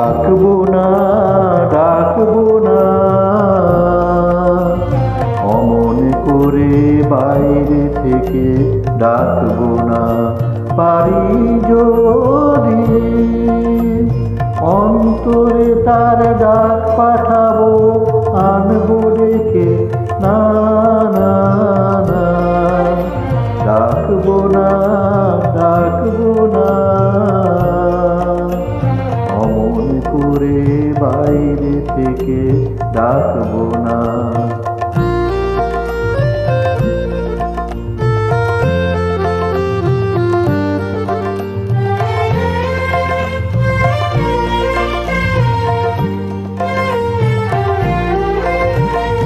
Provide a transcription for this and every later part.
ডাকবো না, ডাকবো না, অমন করে বাইরে থেকে ডাকবো না। পারি যদি অন্তরে তার ডাক পাঠাবো, আনবো ডেকে, না না না, ডাকবো না, ডাকবো না, অমন করে বাইরে থেকে ডাকবো না।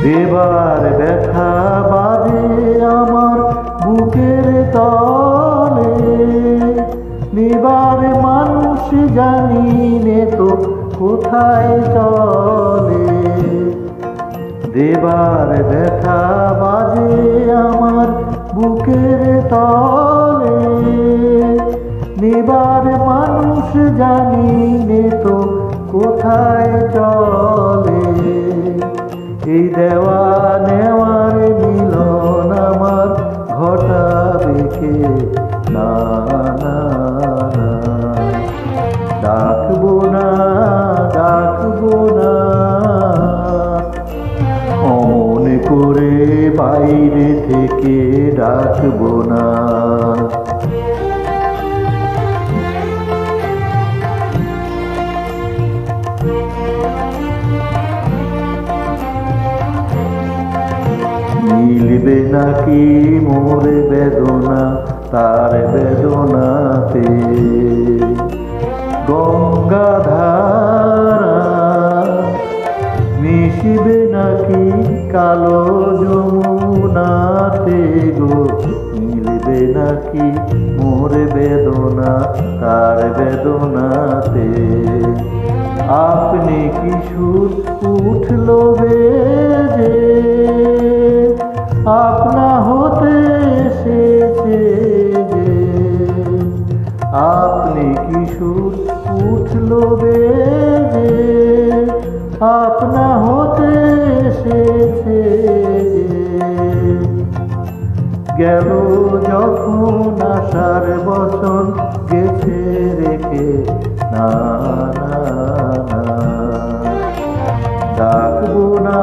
দেবার ব্যথা বাজে আমার বুকের তলে, নেবার মানুষ জানি নে তো কোথায় চলে। দেবার ব্যথা বাজে আমার বুকের তলে, নেবার মানুষ জানি নে তো কোথায় চলে। এই দেওয়া নেওয়ার মিলন আমার ঘটাবে কে, না না না, ডাকবো না, ডাকবো না, অমন করে বাইরে থেকে ডাকবো না। মিলবে নাকি মোর বেদনা তার বেদনাতে, গঙ্গাধারা মিশবে নাকি কালো যমুনাতে গো, মিলবে নাকি মোর বেদনা তার বেদনাতে। আপনি কি সুর উঠল বেজে, আপনা হতে এসেছে যে, আপনি কি সুর উঠল বেজে, আপনা হতে এসেছে যে। গেল যখন আশার বচন গেছে রেখে, না না না, ডাকবো না,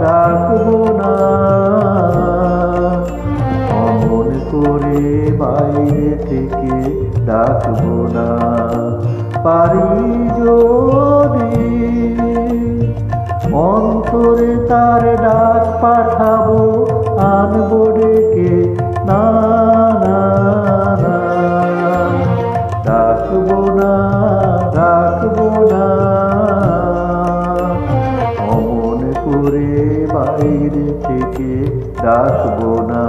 ডাকবো না, অমন করে বাইরে থেকে ডাকবো না। পারি যদি অন্তরে তার ডাক পাঠাবো, আনবো ডেকে, না না না, ডাকবো না, ডাকবো না, অমন করে বাইরে থেকে ডাকবো না।